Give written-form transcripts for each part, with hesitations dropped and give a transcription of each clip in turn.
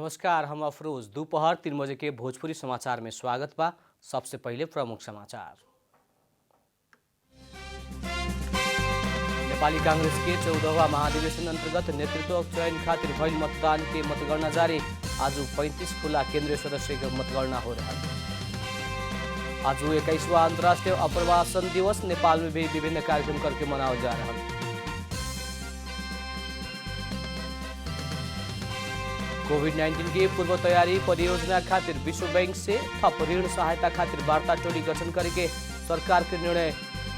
नमस्कार, हम अफरोज। दोपहर 3 बजे के भोजपुरी समाचार में स्वागत बा। सबसे पहले प्रमुख समाचार। नेपाली कांग्रेस के 14वां महाधिवेशन अंतर्गत नेतृत्व चयन खातिर भइल मतदान के मतगणना जारी। आज 35 खुला केंद्रीय सदस्य के मतगणना हो रहा है। आज 21वां अंतर्राष्ट्रीय अप्रवासन दिवस नेपाल में भी विभिन्न कार्यक्रम करके मनाया जा रहा है। कोभिड-19 की पूर्व तैयारी परियोजना खातिर विश्व बैंक से थप ऋण सहायता खातिर वार्ता टोली गठन करके सरकार के निर्णय।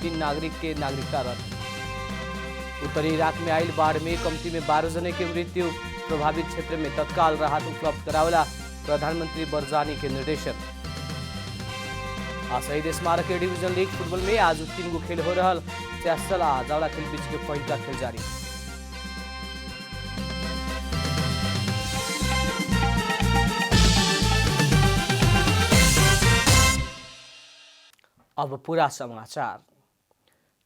3 नागरिक के नागरिकता रद्द। उत्तरी इराक में आयल बाढ़ में कमती में 12 जने की मृत्यु। प्रभावित क्षेत्र में तत्काल राहत उपलब्ध करावला प्रधानमंत्री बरजानी के निर्देशन। शहीद स्मारक के डिवीजन लीग फुटबॉल में आज 3 गो खेल हो रहा। त्यासल आ जावड़ा खेल बीच के पहिला खेल जारी। अब पूरा समाचार।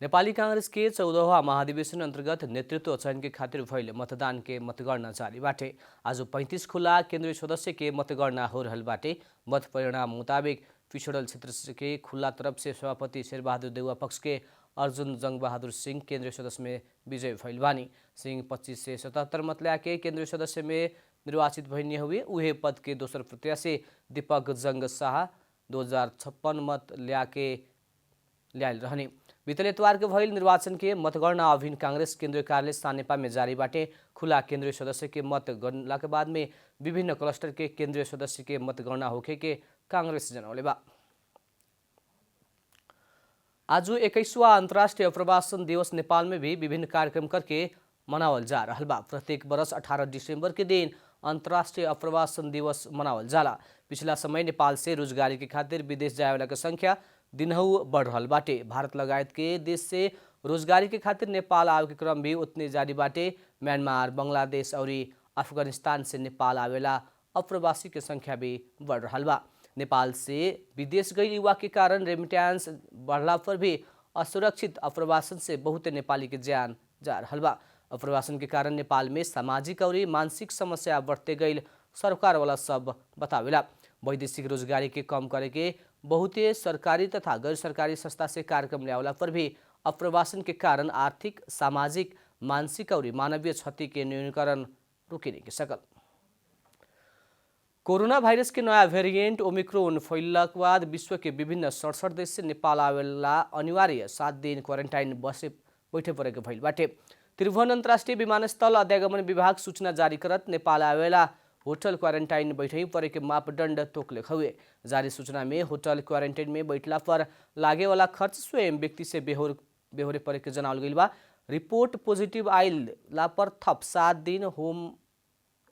नेपाली कांग्रेस के 14वां महाधिवेशन अंतर्गत नेतृत्व चयन के खातिर भइल मतदान के मतगणना जारी बाटे। आज 35 खुला केंद्रीय सदस्य के मतगणना हो रहल बाटे। मत परिणाम मुताबिक पिछड़ल क्षेत्र के खुला तरफ से सभापति शेरबहादुर देउवा पक्ष के अर्जुन जंग बहादुर सिंह केंद्रीय सदस्य में विजय भइल बानी। सिंह 25 से 77 मत ल्याके केंद्रीय सदस्य में निर्वाचित भइने हुए उहे पद के दोसर प्रत्याशी दीपक जंग शाह 2056 मत ल्यायल रहने। बीतल इतवार के भइल निर्वाचन के मतगणना अभिन्न कांग्रेस केंद्रीय कार्यालय सानेपा में जारी बाटे। खुला केंद्रीय सदस्य के मत गणना के बाद में विभिन्न क्लस्टर के केंद्रीय सदस्य के मतगणना होखे के कांग्रेस जनौले बा। आज 21वां अंतर्राष्ट्रीय अप्रवासन दिवस नेपाल में भी विभिन्न कार्यक्रम करके मनावल जा रहा बा। प्रत्येक वर्ष 18 दिसंबर के दिन अंतर्राष्ट्रीय अप्रवासन दिवस मनावल जाला। पिछला समय नेपाल से रोजगारी के खातिर विदेश जाए वाला के संख्या दिनहु बढ़ रहल बाटे। भारत लगायत के देश से रोजगारी के खातिर नेपाल आवे के क्रम भी उतने जारी बाटे। म्यांमार, बांग्लादेश और अफगानिस्तान से नेपाल आवेला अप्रवासी के संख्या भी बढ़ रहा बा। नेपाल से विदेश गई युवा के कारण रेमिटेंस बढ़ला पर भी असुरक्षित अप्रवासन से बहुत नेपाली के जान जा रहा बा। अप्रवासन के कारण नेपाल में सामाजिक और मानसिक समस्या बढ़ते गई सरकार वाला सब बतावेला। वैदेशिक रोजगारी के कम करे के बहुते सरकारी तथा गैर सरकारी संस्था से कार्यक्रम ल्यावला पर भी अप्रवासन के कारण आर्थिक, सामाजिक, मानसिक और मानवीय क्षति के न्यूनीकरण रुके नहीं सकल। कोरोना वायरस के नया वेरिएंट ओमिक्रोन फैलला के बाद विश्व के विभिन्न 67 देश से नेपाल आवेला अनिवार्य 7 दिन क्वारेंटाइन बसे बैठे परेको भइल बाटे। त्रिभुवन अन्तर्राष्ट्रिय विमानस्थल अध्यागमन विभाग सूचना जारी करत नेपाल आवेला होटल क्वारेंटाइन बैठे परे के मापदंड तोकले हुए। जारी सूचना में होटल क्वारेंटाइन में बैठला पर लागे वाला खर्च स्वयं व्यक्ति से बेहोरे परे के जनावल गइल बा। रिपोर्ट पॉजिटिव आइला पर थप 7 दिन होम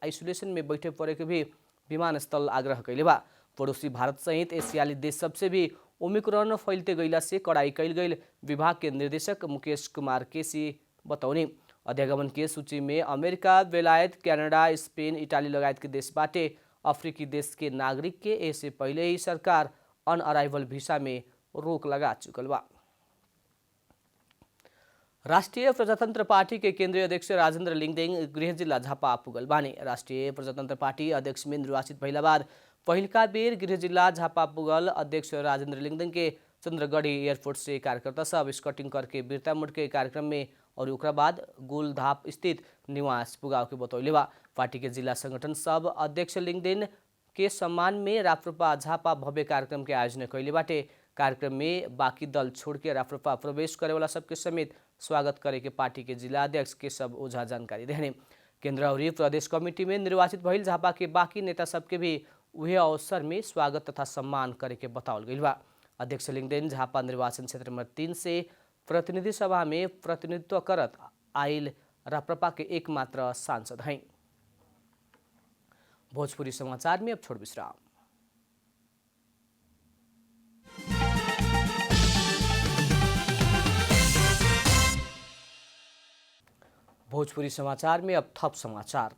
आइसोलेशन में बैठे परे के भी विमानस्थल आग्रह कैले बा। पड़ोसी भारत सहित एशियाली देश सबसे भी ओमिक्रॉन फैलते गइला से कड़ाई कैल गइल विभाग के निर्देशक मुकेश कुमार केसी बतौनी। अध्यागमन के सूची में अमेरिका, बेलायत, कनाडा, स्पेन, इटाली लगायत के देश बाटे। अफ्रीकी देश के नागरिक के ऐसे पहले ही सरकार अन अराइवल वीसा में रोक लगा चुकल बा। राष्ट्रीय प्रजातंत्र पार्टी के केंद्रीय अध्यक्ष राजेंद्र लिंगदेन गृह जिला झापा पुगल बानी। राष्ट्रीय प्रजातंत्र पार्टी अध्यक्ष में निर्वाचित भइला बाद पहिलका बेर गृह जिला झापा पुगल अध्यक्ष राजेंद्र लिंगदेन के चंद्रगढ़ी एयरपोर्ट से कार्यकर्ता सब स्कटिंग करके वीरता मुठ के कार्यक्रम में और ओकरा बाद गोलधाप स्थित निवास पुगाव के बतौले बा। पार्टी के जिला संगठन सब अध्यक्ष लिंगदेन के सम्मान में राप्रपा झापा भव्य कार्यक्रम के आयोजन कैले बाटे। कार्यक्रम में बाकी दल छोड़ के राप्रपा प्रवेश करे वाला सबके समेत स्वागत करे के पार्टी के जिला अध्यक्ष केशव ओझा जानकारी देने। केंद्र और प्रदेश कमिटी में निर्वाचित भइल झापा के बाकी नेता सबके भी उहे अवसर में स्वागत तथा सम्मान करे के बतावल गइल बा। अध्यक्ष लिंगदेन झापा निर्वाचन क्षेत्र नंबर 3 से प्रतिनिधि सभा में प्रतिनिधित्व करत आइल राप्रपा के एकमात्र सांसद हैं। भोजपुरी समाचार में अब छोड़ विश्राम। भोजपुरी समाचार में अब थप समाचार।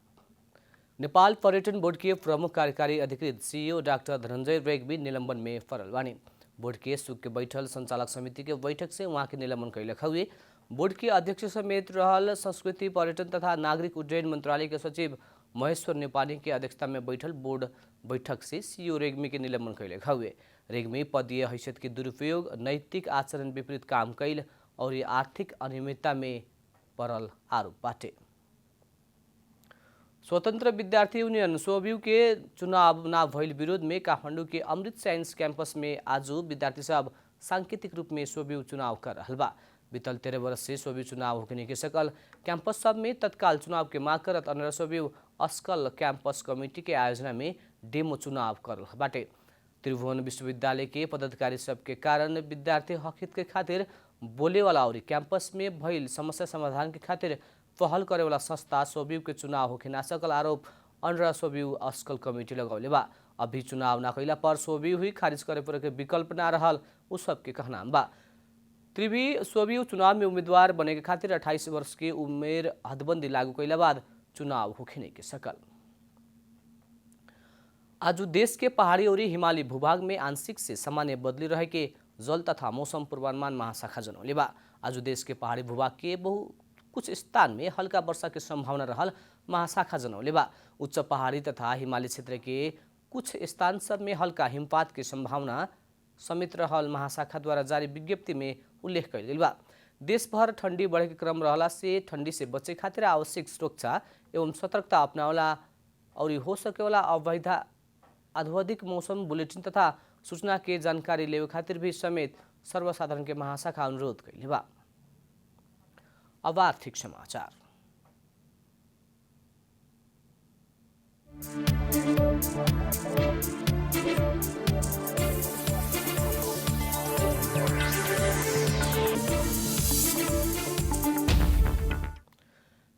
नेपाल पर्यटन बोर्ड के प्रमुख कार्यकारी अधिकृत सीईओ डाक्टर धनंजय रेग्मी भी निलंबन में फरल बानी। बोर्ड के सुख के बैठल संचालक समिति के बैठक से वहाँ के निलंबन कैलक हुए। बोर्ड के अध्यक्ष समेत रहल संस्कृति, पर्यटन तथा नागरिक उड्डयन मंत्रालय के सचिव महेश्वर नेपाली के अध्यक्षता में बैठल बोर्ड बैठक से सीईओ रेग्मी के निलंबन कैले हुए। रेग्मी पदीय हैसियत के दुरुपयोग, नैतिक आचरण विपरीत काम कैल और ये आर्थिक अनियमितता में पड़ल आरोप बाटे। स्वतन्त्र विद्यार्थी यूनियन सोब्यू के चुनाव न भइल विरोध में काठमाडौँ के अमृत साइंस कैंपस में आज विद्यार्थी सब सांकेतिक रूप में सोब्यू चुनाव कर रहा बा। बीतल 13 वर्ष से सोब्यू चुनाव होने के सकल कैंपस सब में तत्काल चुनाव के मांग करत अनरा सोब्यू अस्कल कैंपस कमेटी के आयोजना में डेमो चुनाव कर रहा बाटे। त्रिभुवन विश्वविद्यालय के पदाधिकारी सब के कारण विद्यार्थी हक के खातिर बोले वाला और कैंपस में भइल समस्या समाधान के खातिर पहल करे वाला संस्था सोब्यू के चुनाव होके ना सकल आरोप अनरा सोब्यू अस्कल कमेटी लगौले बा। अभी चुनाव ना कैला पर सोब्यू ही खारिज करे पर के विकल्प ना रहल उ सब के कहना बा। त्रिवी सोब्यू चुनाव में उम्मीदवार बने के खातिर 28 वर्ष की उम्र हदबंदी लागू कैला बाद चुनाव होके नहीं के सकल। आज देश के पहाड़ी और हिमाली भूभाग में आंशिक से सामान्य बदली रहे के जल तथा मौसम पूर्वानुमान महाशाखा जनौले बा। आज देश के पहाड़ी भूभाग के कुछ स्थान में हल्का वर्षा की संभावना रहल महाशाखा जनौले बा। उच्च पहाड़ी तथा हिमाली क्षेत्र के कुछ स्थान सब में हल्का हिमपात की संभावना समेत रहल महाशाखा द्वारा जारी विज्ञप्ति में उल्लेख कइल गेल बा। देश भर ठंडी बढ़े के क्रम रहला से ठंडी से बचे खातिर आवश्यक सुरक्षा एवं सतर्कता अपनावला और हो सकेवाला अवधिक मौसम बुलेटिन तथा सूचना के जानकारी लेवे खातिर भी समेत सर्वसाधारण के महाशाखा अनुरोध कइले बा। अब आर्थिक समाचार।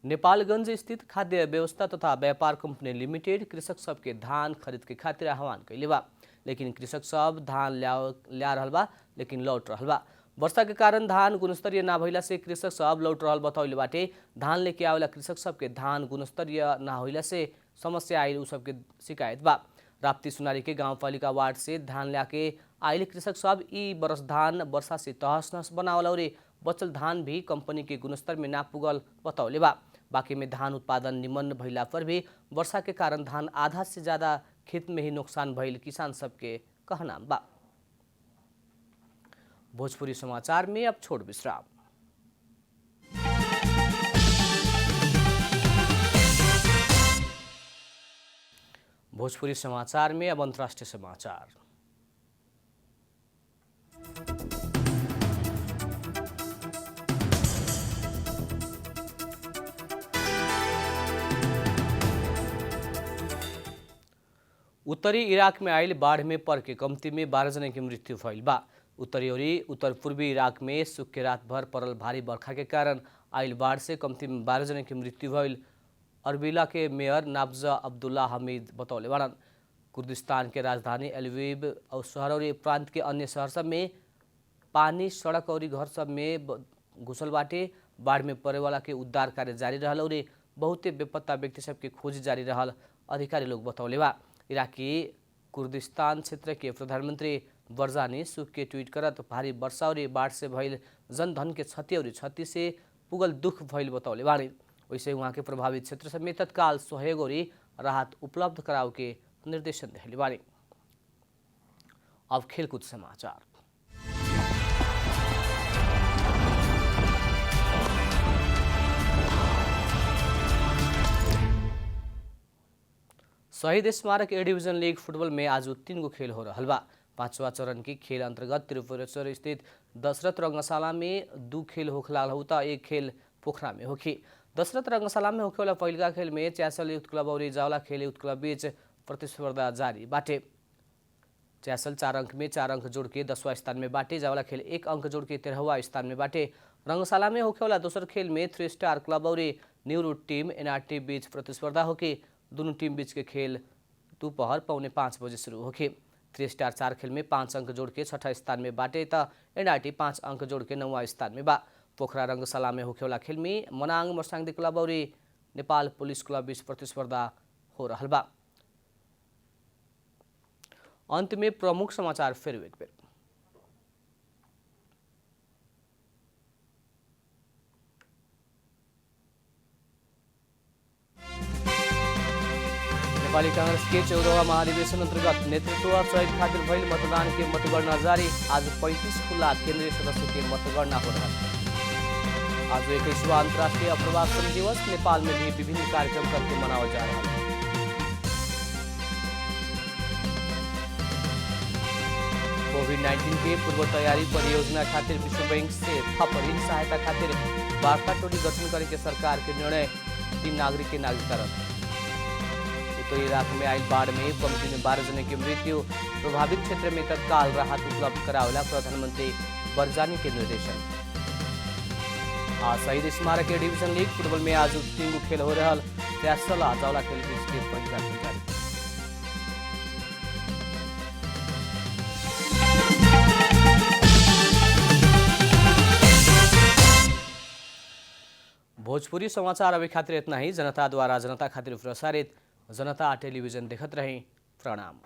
नेपालगंज स्थित खाद्य व्यवस्था तथा व्यापार कंपनी लिमिटेड कृषक सब के धान खरीद के खातिर आह्वान कैले बा। लेकिन कृषक सब धान ल्या रहल बा लेकिन लौट रहल बा। वर्षा के कारण धान गुणस्तरीय ना भइला से कृषक सब लौट रहल बतौले बाटे। धान लेके आवेला कृषक सब के धान गुणस्तरीय ना होइला से समस्या आइल उ सब के शिकायत बा। राप्ती सुनारी के गाउँपालिका वार्ड से धान ल्याके आइल कृषक सब ई बरस धान वर्षा से तहस नहस बनावल और बचल धान भी कंपनी के गुणस्तर में ना पुगल बतौले बा। बाकी में धान उत्पादन निमन भइला पर भी वर्षा के कारण धान आधा से ज्यादा खेत में ही नुकसान भइल किसान सबके कहना बा। भोजपुरी समाचार में अब छोड़ विश्राम। भोजपुरी समाचार में अब अंतर्राष्ट्रीय समाचार। उत्तरी इराक में आयल बाढ़ में पड़ के कम्ती में 12 जने की मृत्यु भइल बा। उत्तरी और उत्तर पूर्वी इराक में सुख के रात भर पड़ल भारी बरखा के कारण आयल बाढ़ से कम्ती में 12 जने की मृत्यु भइल अरबिला के मेयर नाब्जा अब्दुल्ला हमीद बतौले बारन। कुर्दिस्तान के राजधानी एलवीव और शहर और प्रांत के अन्य शहर सब में पानी सड़क और घर सब में घुसल बाटे। बाढ़ में पड़े वाला के उद्धार कार्य जारी रहल और बहुते बेपत्ता व्यक्ति सबके खोज जारी रहल अधिकारी लोग बतौले बा। इराकी कुर्दिस्तान क्षेत्र के प्रधानमंत्री बरजानी सुख के ट्वीट करत भारी वर्षा और बाढ़ से भइल जनधन के क्षति और क्षति से पुगल दुख भइल बतौले बानी। वैसे वहाँ के प्रभावित क्षेत्र सब में तत्काल सहयोग और राहत उपलब्ध कराव के निर्देशन दिले बानी। अब खेलकूद समाचार। शहीद स्मारक ए डिवीजन लीग फुटबॉल में आज 3 गो खेल हो रहा बा। 5वां चरण की खेल अंतर्गत त्रिपुरेश्वर स्थित दशरथ रंगशाला में 2 खेल होखला होता। एक खेल पोखरा में होखी। दशरथ रंगशाला में होखे वाला पहिलका खेल में च्यासल युथ क्लब और जावला खेल युथ क्लब बीच प्रतिस्पर्धा जारी बाटे। च्यासल 4 अंक में 4 अंक जोड़ के 10वां स्थान में बाटे। जावला खेल 1 अंक जोड़ के 13वां स्थान में बाटे। रंगशाला में होखे वाला दूसर खेल में 3 स्टार क्लब और न्यू रूट टीम एनआरटी बीच प्रतिस्पर्धा होके। दोनों टीम बीच के खेल दोपहर 4:45 बजे शुरू होके। 3 स्टार 4 खेल में 5 अंक जोड़ के 6ठा स्थान में बाटे त एनआरटी 5 अंक जोड़ के 9वां स्थान में बा। पोखरा रंगशाला में होखे वाला खेल में मनाङ मर्साङदी क्लब और नेपाल पुलिस क्लब बीच प्रतिस्पर्धा हो रहा बा। अंत में प्रमुख समाचार फिर एक बेर। नेपाली कांग्रेस के 14वां महाधिवेशन अंतर्गत नेतृत्व चयन खातिर भइल मतदान के मतगणना जारी। आज 35 खुला केंद्रीय सदस्य के मतगणना हो रहा है। आज 21वां अंतर्राष्ट्रीय अप्रवासन दिवस नेपाल में भी विभिन्न कार्यक्रम करके मनाया जा रहा है। कोविड-19 के पूर्व तैयारी परियोजना खातिर विश्व बैंक से थप ऋण सहायता खातिर वार्ता टोली गठन करे के सरकार के निर्णय। 3 नागरिक के नागरिकता रद्द। उत्तरी इलाक में आयल बाढ़ में कमती में 12 जने की मृत्यु। प्रभावित क्षेत्र में तत्काल राहत उपलब्ध करावेला प्रधानमंत्री बरजानी के निर्देशन। आज शहीद स्मारक के डिवीजन लीग फुटबॉल में आज 3 खेल हो रहा। त्यासला जावला खेल बीच के पहिला खेल जारी। भोजपुरी समाचार अभी खातिर इतना ही। जनता द्वारा जनता खातिर प्रसारित जनता टेलीविजन देखत रहे। प्रणाम।